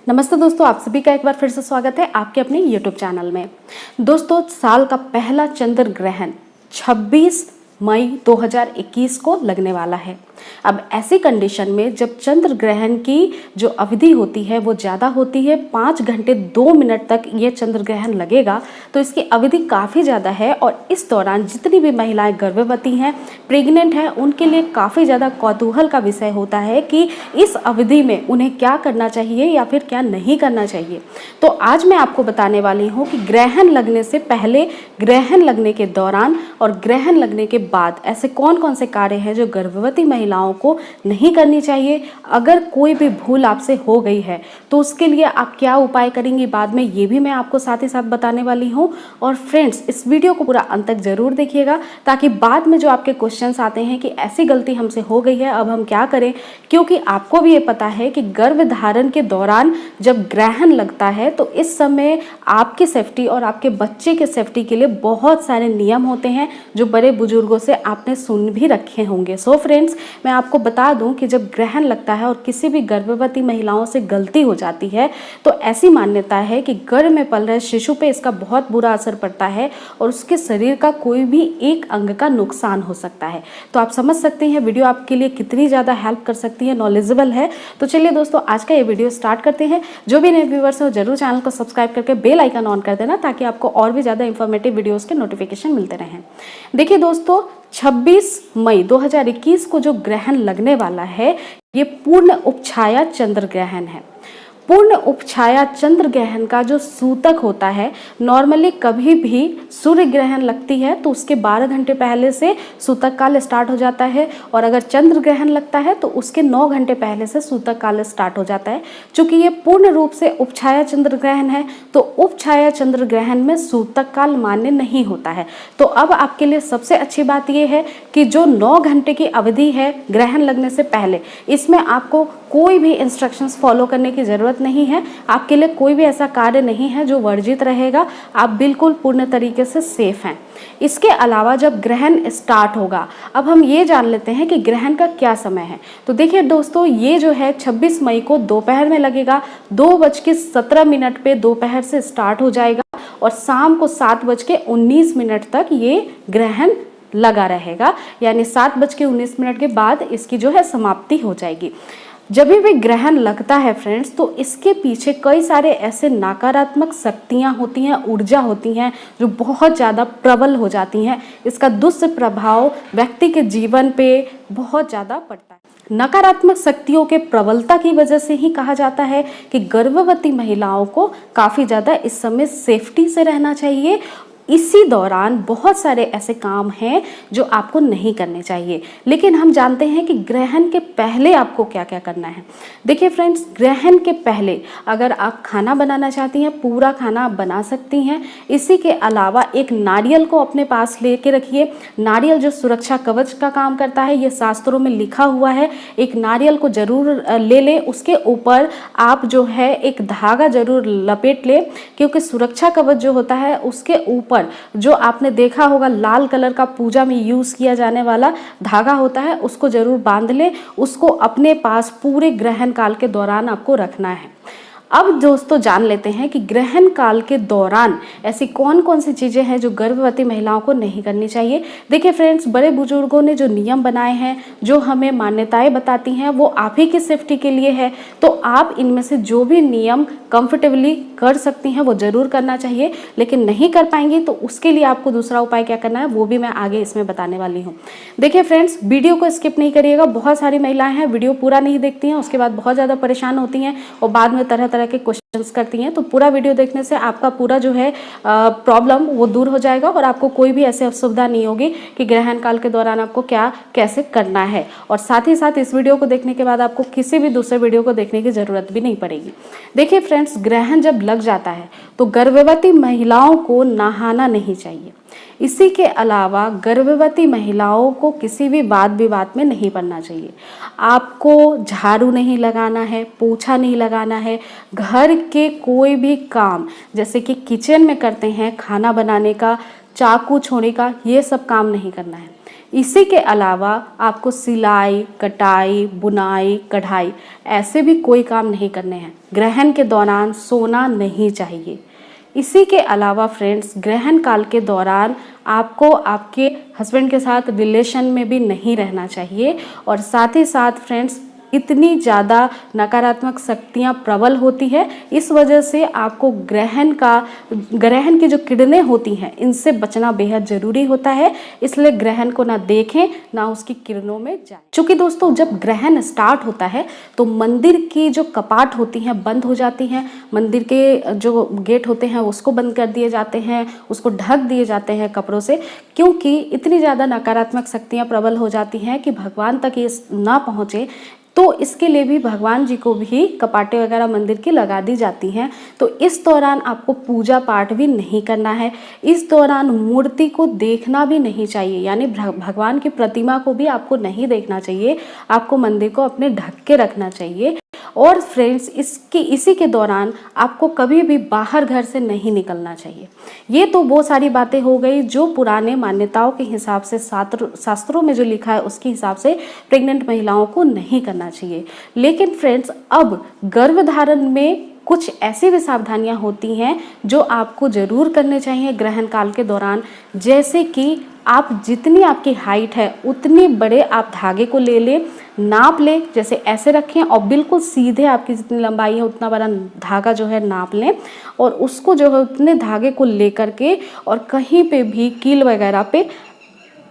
नमस्ते दोस्तों, आप सभी का एक बार फिर से स्वागत है आपके अपने YouTube चैनल में। दोस्तों, साल का पहला चंद्र ग्रहण 26 मई 2021 को लगने वाला है। अब ऐसी कंडीशन में जब चंद्र ग्रहण की जो अवधि होती है वो ज़्यादा होती है, 5 घंटे 2 मिनट तक ये चंद्र ग्रहण लगेगा, तो इसकी अवधि काफ़ी ज़्यादा है। और इस दौरान जितनी भी महिलाएं गर्भवती हैं, प्रेग्नेंट हैं, उनके लिए काफ़ी ज़्यादा कौतूहल का विषय होता है कि इस अवधि में उन्हें क्या करना चाहिए या फिर क्या नहीं करना चाहिए। तो आज मैं आपको बताने वाली हूँ कि ग्रहण लगने से पहले, ग्रहण लगने के दौरान और ग्रहण लगने के बाद ऐसे कौन कौन से कार्य हैं जो गर्भवती महिलाओं को नहीं करनी चाहिए। अगर कोई भी भूल आपसे हो गई है तो उसके लिए आप क्या उपाय करेंगी बाद में, ये भी मैं आपको साथ ही साथ बताने वाली हूँ। और फ्रेंड्स, इस वीडियो को पूरा अंत तक जरूर देखिएगा ताकि बाद में जो आपके क्वेश्चंस आते हैं कि ऐसी गलती हमसे हो गई है, अब हम क्या करें, क्योंकि आपको भी ये पता है कि गर्भधारण के दौरान जब ग्रहण लगता है तो इस समय आपकी सेफ्टी और आपके बच्चे के सेफ्टी के लिए बहुत सारे नियम होते हैं जो बड़े बुजुर्गों से आपने सुन भी रखे होंगे। सो फ्रेंड्स, मैं आपको बता दूं कि जब ग्रहण लगता है और किसी भी गर्भवती महिलाओं से गलती हो जाती है तो ऐसी मान्यता है कि गर्भ में पल रहे शिशु पे इसका बहुत बुरा असर पड़ता है और उसके शरीर का कोई भी एक अंग का नुकसान हो सकता है। तो आप समझ सकते हैं वीडियो आपके लिए कितनी ज़्यादा हेल्प कर सकती है, नॉलेजेबल है। तो चलिए दोस्तों, आज का ये वीडियो स्टार्ट करते हैं। जो भी नए व्यूवर्स हो जरूर चैनल को सब्सक्राइब करके बेल आइकन ऑन कर देना ताकि आपको और भी ज़्यादा इंफॉर्मेटिव वीडियोज़ के नोटिफिकेशन मिलते रहें। देखिए दोस्तों, 26 मई 2021 को जो ग्रहण लगने वाला है ये पूर्ण उपछाया चंद्र ग्रहण है। पूर्ण उपछाया चंद्र ग्रहण का जो सूतक होता है, नॉर्मली कभी भी सूर्य ग्रहण लगती है तो उसके 12 घंटे पहले से सूतक काल स्टार्ट हो जाता है, और अगर चंद्र ग्रहण लगता है तो उसके 9 घंटे पहले से सूतक काल स्टार्ट हो जाता है। चूंकि ये पूर्ण रूप से उपछाया चंद्र ग्रहण है तो उपछाया चंद्र ग्रहण में सूतक काल मान्य नहीं होता है। तो अब आपके लिए सबसे अच्छी बात यह है कि जो 9 घंटे की अवधि है ग्रहण लगने से पहले, इसमें आपको कोई भी इंस्ट्रक्शंस फॉलो करने की ज़रूरत नहीं है। आपके लिए कोई भी ऐसा कार्य नहीं है जो वर्जित रहेगा। आप बिल्कुल पूर्ण तरीके से सेफ हैं। इसके अलावा जब ग्रहण स्टार्ट होगा, अब हम ये जान लेते हैं कि ग्रहण का क्या समय है। तो देखिए दोस्तों, ये जो है 26 मई को दोपहर में लगेगा। 2:17 पे दोपहर से स्टार्ट हो जाएगा और शाम को 7:19 तक ये ग्रहण लगा रहेगा, यानी 7:19 के बाद इसकी जो है समाप्ति हो जाएगी। जब भी ग्रहण लगता है फ्रेंड्स, तो इसके पीछे कई सारे ऐसे नकारात्मक शक्तियाँ होती हैं, ऊर्जा होती हैं जो बहुत ज़्यादा प्रबल हो जाती हैं। इसका दुष्प्रभाव व्यक्ति के जीवन पे बहुत ज़्यादा पड़ता है। नकारात्मक शक्तियों के प्रबलता की वजह से ही कहा जाता है कि गर्भवती महिलाओं को काफ़ी ज़्यादा इस समय सेफ्टी से रहना चाहिए। इसी दौरान बहुत सारे ऐसे काम हैं जो आपको नहीं करने चाहिए, लेकिन हम जानते हैं कि ग्रहण के पहले आपको क्या क्या करना है। देखिए फ्रेंड्स, ग्रहण के पहले अगर आप खाना बनाना चाहती हैं, पूरा खाना आप बना सकती हैं। इसी के अलावा एक नारियल को अपने पास लेके रखिए। नारियल जो सुरक्षा कवच का काम करता है, ये शास्त्रों में लिखा हुआ है। एक नारियल को जरूर ले लें, उसके ऊपर आप जो है एक धागा जरूर लपेट लें, क्योंकि सुरक्षा कवच जो होता है उसके ऊपर जो आपने देखा होगा लाल कलर का पूजा में यूज किया जाने वाला धागा होता है, उसको जरूर बांध ले। उसको अपने पास पूरे ग्रहण काल के दौरान आपको रखना है। अब दोस्तों जान लेते हैं कि ग्रहण काल के दौरान ऐसी कौन कौन सी चीज़ें हैं जो गर्भवती महिलाओं को नहीं करनी चाहिए। देखिए फ्रेंड्स, बड़े बुजुर्गों ने जो नियम बनाए हैं, जो हमें मान्यताएं बताती हैं, वो आप ही की सेफ्टी के लिए है। तो आप इनमें से जो भी नियम कंफर्टेबली कर सकती हैं वो ज़रूर करना चाहिए, लेकिन नहीं कर पाएंगी तो उसके लिए आपको दूसरा उपाय क्या करना है वो भी मैं आगे इसमें बताने वाली हूँ। देखिए फ्रेंड्स, वीडियो को स्किप नहीं करिएगा। बहुत सारी महिलाएं हैं वीडियो पूरा नहीं देखती हैं, उसके बाद बहुत ज़्यादा परेशान होती हैं और बाद में तरह तरह के क्वेश्चंस करती हैं। तो पूरा वीडियो देखने से आपका पूरा जो है प्रॉब्लम वो दूर हो जाएगा और आपको कोई भी ऐसी असुविधा नहीं होगी कि ग्रहण काल के दौरान आपको क्या कैसे करना है। और साथ ही साथ इस वीडियो को देखने के बाद आपको किसी भी दूसरे वीडियो को देखने की ज़रूरत भी नहीं पड़ेगी। देखिए फ्रेंड्स, ग्रहण जब लग जाता है तो गर्भवती महिलाओं को नहाना नहीं चाहिए। इसी के अलावा गर्भवती महिलाओं को किसी भी वाद विवाद में नहीं पड़ना चाहिए। आपको झाड़ू नहीं लगाना है, पोछा नहीं लगाना है। घर के कोई भी काम जैसे कि किचन में करते हैं, खाना बनाने का, चाकू छोड़ने का, ये सब काम नहीं करना है। इसी के अलावा आपको सिलाई, कटाई, बुनाई, कढ़ाई ऐसे भी कोई काम नहीं करने हैं। ग्रहण के दौरान सोना नहीं चाहिए। इसी के अलावा फ्रेंड्स, ग्रहण काल के दौरान आपको आपके हस्बैंड के साथ रिलेशन में भी नहीं रहना चाहिए। और साथ ही साथ फ्रेंड्स, इतनी ज़्यादा नकारात्मक शक्तियाँ प्रबल होती है, इस वजह से आपको ग्रहण की जो किरणें होती हैं इनसे बचना बेहद ज़रूरी होता है। इसलिए ग्रहण को ना देखें ना उसकी किरणों में जाएं। चूँकि दोस्तों जब ग्रहण स्टार्ट होता है तो मंदिर की जो कपाट होती हैं बंद हो जाती हैं, मंदिर के जो गेट होते हैं उसको बंद कर दिए जाते हैं, उसको ढक दिए जाते हैं कपड़ों से, क्योंकि इतनी ज़्यादा नकारात्मक शक्तियाँ प्रबल हो जाती हैं कि भगवान तक ये ना पहुँचे। तो इसके लिए भी भगवान जी को भी कपाटे वगैरह मंदिर की लगा दी जाती हैं। तो इस दौरान आपको पूजा पाठ भी नहीं करना है। इस दौरान मूर्ति को देखना भी नहीं चाहिए, यानी भगवान की प्रतिमा को भी आपको नहीं देखना चाहिए। आपको मंदिर को अपने ढक के रखना चाहिए। और फ्रेंड्स, इसी के दौरान आपको कभी भी बाहर घर से नहीं निकलना चाहिए। ये तो वो सारी बातें हो गई जो पुराने मान्यताओं के हिसाब से, शास्त्रों में जो लिखा है उसके हिसाब से प्रेग्नेंट महिलाओं को नहीं करना चाहिए। लेकिन फ्रेंड्स, अब गर्भधारण में कुछ ऐसी भी सावधानियां होती हैं जो आपको ज़रूर करने चाहिए ग्रहण काल के दौरान। जैसे कि आप जितनी आपकी हाइट है उतनी बड़े आप धागे को ले लें, नाप लें, जैसे ऐसे रखें और बिल्कुल सीधे आपकी जितनी लंबाई है उतना बड़ा धागा जो है नाप लें। और उसको जो है उतने धागे को लेकर के और कहीं पे भी कील वगैरह पे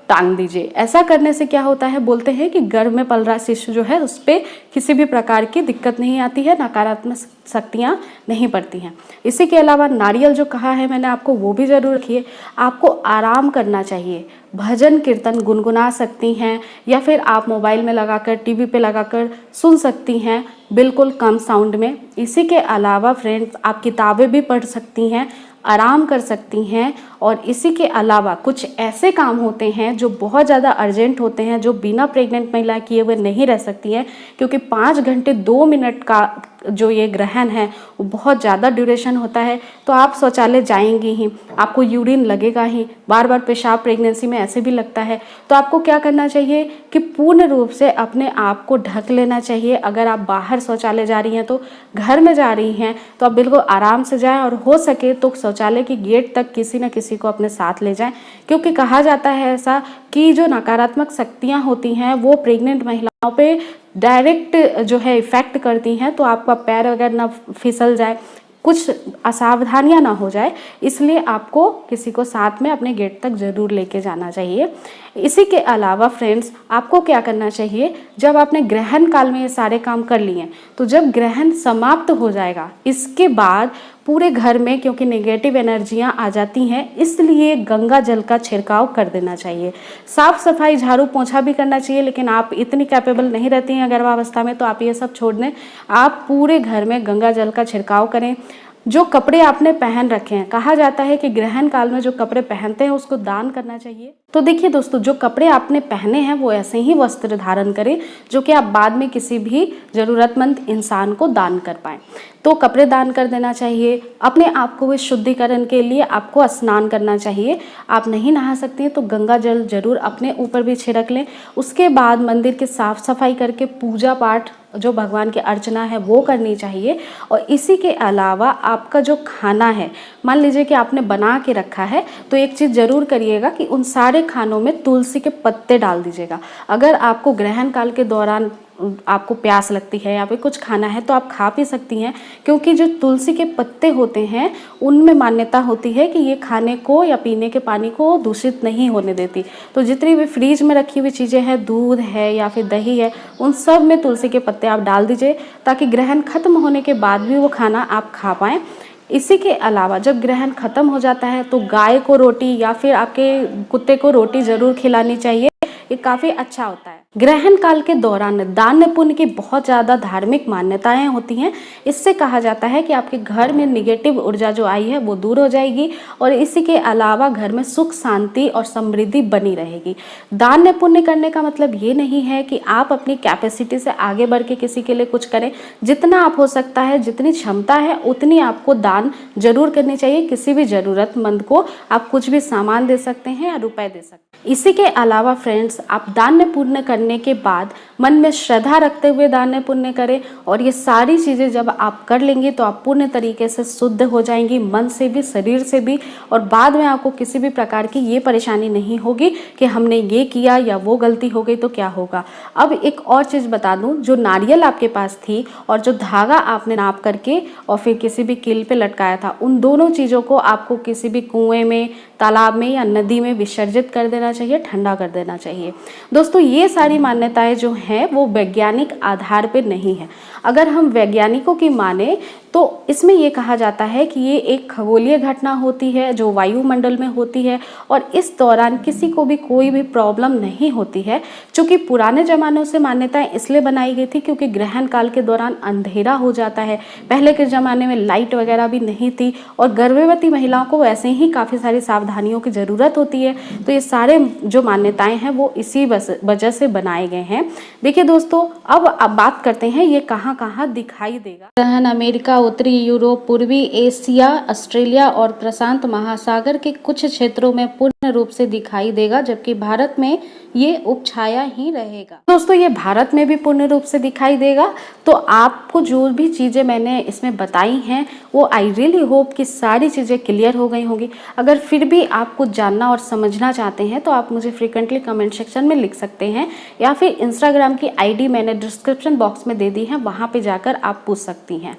टांग दीजिए। ऐसा करने से क्या होता है, बोलते हैं कि गर्भ में पल रहा शिशु जो है उस पर किसी भी प्रकार की दिक्कत नहीं आती है, नकारात्मक शक्तियाँ नहीं पड़ती हैं। इसी के अलावा नारियल जो कहा है मैंने आपको, वो भी ज़रूर रखिए। आपको आराम करना चाहिए, भजन कीर्तन गुनगुना सकती हैं या फिर आप मोबाइल में लगाकर, टीवी पे लगाकर सुन सकती हैं, बिल्कुल कम साउंड में। इसी के अलावा फ्रेंड्स, आप किताबें भी पढ़ सकती हैं, आराम कर सकती हैं। और इसी के अलावा कुछ ऐसे काम होते हैं जो बहुत ज़्यादा अर्जेंट होते हैं, जो बिना प्रेग्नेंट महिला किए हुए नहीं रह सकती हैं, क्योंकि 5 घंटे 2 मिनट का जो ये ग्रहण है वो बहुत ज़्यादा ड्यूरेशन होता है। तो आप शौचालय जाएंगी ही, आपको यूरिन लगेगा ही, बार बार पेशाब प्रेगनेंसी में ऐसे भी लगता है। तो आपको क्या करना चाहिए कि पूर्ण रूप से अपने आप को ढक लेना चाहिए। अगर आप बाहर शौचालय जा रही हैं, तो घर में जा रही हैं तो आप बिल्कुल आराम से जाएं, और हो सके तो शौचालय की गेट तक किसी न किसी को अपने साथ ले जाएं, क्योंकि कहा जाता है ऐसा कि जो नकारात्मक शक्तियाँ होती हैं वो प्रेग्नेंट महिलाओं पे डायरेक्ट जो है इफ़ेक्ट करती हैं। तो आपका पैर वगैरह ना फिसल जाए, कुछ असावधानियां ना हो जाए, इसलिए आपको किसी को साथ में अपने गेट तक ज़रूर लेके जाना चाहिए। इसी के अलावा फ्रेंड्स, आपको क्या करना चाहिए, जब आपने ग्रहण काल में ये सारे काम कर लिए तो जब ग्रहण समाप्त हो जाएगा इसके बाद पूरे घर में, क्योंकि नेगेटिव एनर्जियां आ जाती हैं, इसलिए गंगा जल का छिड़काव कर देना चाहिए। साफ सफाई, झाड़ू पोंछा भी करना चाहिए, लेकिन आप इतनी कैपेबल नहीं रहती हैं गर्भावस्था में, तो आप ये सब छोड़ दें। आप पूरे घर में गंगा जल का छिड़काव करें। जो कपड़े आपने पहन रखे हैं, कहा जाता है कि ग्रहण काल में जो कपड़े पहनते हैं उसको दान करना चाहिए। तो देखिए दोस्तों, जो कपड़े आपने पहने हैं वो ऐसे ही वस्त्र धारण करें जो कि आप बाद में किसी भी ज़रूरतमंद इंसान को दान कर पाएँ। तो कपड़े दान कर देना चाहिए। अपने आप को इस शुद्धिकरण के लिए आपको स्नान करना चाहिए। आप नहीं नहा सकती हैं तो गंगा जल जरूर अपने ऊपर भी छिड़क लें। उसके बाद मंदिर की साफ सफाई करके पूजा पाठ, जो भगवान की अर्चना है वो करनी चाहिए। और इसी के अलावा आपका जो खाना है, मान लीजिए कि आपने बना के रखा है, तो एक चीज़ ज़रूर करिएगा कि उन सारे खानों में तुलसी के पत्ते डाल दीजिएगा। अगर आपको ग्रहण काल के दौरान आपको प्यास लगती है या फिर कुछ खाना है तो आप खा पी सकती हैं, क्योंकि जो तुलसी के पत्ते होते हैं उनमें मान्यता होती है कि ये खाने को या पीने के पानी को दूषित नहीं होने देती। तो जितनी भी फ्रीज में रखी हुई चीज़ें हैं, दूध है या फिर दही है, उन सब में तुलसी के पत्ते आप डाल दीजिए, ताकि ग्रहण खत्म होने के बाद भी वो खाना आप खा पाएँ। इसी के अलावा जब ग्रहण खत्म हो जाता है तो गाय को रोटी या फिर आपके कुत्ते को रोटी ज़रूर खिलानी चाहिए, ये काफ़ी अच्छा होता है। ग्रहण काल के दौरान दान पुण्य की बहुत ज़्यादा धार्मिक मान्यताएं होती हैं। इससे कहा जाता है कि आपके घर में निगेटिव ऊर्जा जो आई है वो दूर हो जाएगी और इसी के अलावा घर में सुख शांति और समृद्धि बनी रहेगी। दान पुण्य करने का मतलब ये नहीं है कि आप अपनी कैपेसिटी से आगे बढ़ के किसी के लिए कुछ करें। जितना आप हो सकता है, जितनी क्षमता है उतनी आपको दान जरूर करनी चाहिए। किसी भी जरूरतमंद को आप कुछ भी सामान दे सकते हैं या रुपए दे सकते हैं। इसी के अलावा फ्रेंड्स, आप दान पुण्य करने के बाद मन में श्रद्धा रखते हुए दान पुण्य करें और ये सारी चीज़ें जब आप कर लेंगे तो आप पूर्ण तरीके से शुद्ध हो जाएंगी, मन से भी शरीर से भी, और बाद में आपको किसी भी प्रकार की ये परेशानी नहीं होगी कि हमने ये किया या वो गलती हो गई तो क्या होगा। अब एक और चीज़ बता दूं, जो नारियल आपके पास थी और जो धागा आपने नाप करके और फिर किसी भी कील पे लटकाया था, उन दोनों चीज़ों को आपको किसी भी कुएं में, तालाब में या नदी में विसर्जित कर देना चाहिए, ठंडा कर देना चाहिए। दोस्तों, ये सारी मान्यताएं जो हैं वो वैज्ञानिक आधार पे नहीं है। अगर हम वैज्ञानिकों की माने तो इसमें ये कहा जाता है कि ये एक खगोलीय घटना होती है जो वायुमंडल में होती है और इस दौरान किसी को भी कोई भी प्रॉब्लम नहीं होती है। क्योंकि पुराने ज़मानों से मान्यताएं इसलिए बनाई गई थी क्योंकि ग्रहण काल के दौरान अंधेरा हो जाता है। पहले के ज़माने में लाइट वगैरह भी नहीं थी और गर्भवती महिलाओं को वैसे ही काफ़ी सारी सावधानियों की ज़रूरत होती है। तो ये सारे जो मान्यताएं हैं वो इसी वजह से बनाए गए हैं। देखिए दोस्तों, अब बात करते हैं ये कहाँ कहाँ दिखाई देगा। ग्रहण अमेरिका, उत्तरी यूरोप, पूर्वी एशिया, ऑस्ट्रेलिया और प्रशांत महासागर के कुछ क्षेत्रों में पूर्ण रूप से दिखाई देगा, जबकि भारत में ये उपछाया ही रहेगा। दोस्तों, ये भारत में भी पूर्ण रूप से दिखाई देगा। तो आपको जो भी चीज़ें मैंने इसमें बताई हैं वो आई रियली होप कि सारी चीज़ें क्लियर हो गई होंगी। अगर फिर भी आप कुछ जानना और समझना चाहते हैं तो आप मुझे फ्रीक्वेंटली कमेंट सेक्शन में लिख सकते हैं या फिर इंस्टाग्राम की आईडी मैंने डिस्क्रिप्शन बॉक्स में दे दी है, वहाँ पे जाकर आप पूछ सकती हैं।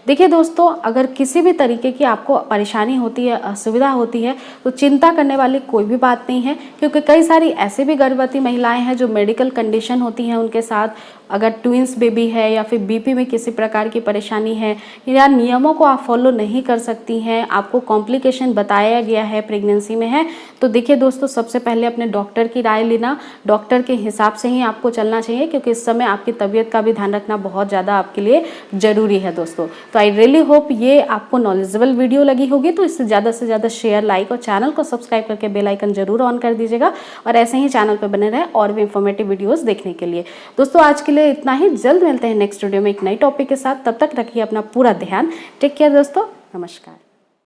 देखिए दोस्तों, अगर किसी भी तरीके की आपको परेशानी होती है, असुविधा होती है, तो चिंता करने वाली कोई भी बात नहीं है, क्योंकि कई सारी ऐसे भी गर्भवती महिलाएं हैं जो मेडिकल कंडीशन होती हैं उनके साथ, अगर ट्विंस बेबी है या फिर बीपी में किसी प्रकार की परेशानी है या नियमों को आप फॉलो नहीं कर सकती हैं, आपको कॉम्प्लिकेशन बताया गया है प्रेगनेंसी में है, तो देखिए दोस्तों, सबसे पहले अपने डॉक्टर की राय लेना, डॉक्टर के हिसाब से ही आपको चलना चाहिए, क्योंकि इस समय आपकी तबीयत का भी ध्यान रखना बहुत ज़्यादा आपके लिए ज़रूरी है दोस्तों। तो आई रियली होप ये आपको नॉलेजेबल वीडियो लगी होगी, तो इससे ज़्यादा से ज़्यादा शेयर, लाइक और चैनल को सब्सक्राइब करके बेल आइकन जरूर ऑन कर दीजिएगा और ऐसे ही चैनल पर बने रहे और भी इंफॉर्मेटिव वीडियोज़ देखने के लिए। दोस्तों, आज के लिए इतना ही। जल्द मिलते हैं नेक्स्ट वीडियो में एक नई टॉपिक के साथ। तब तक रखिए अपना पूरा ध्यान। टेक केयर दोस्तों, नमस्कार।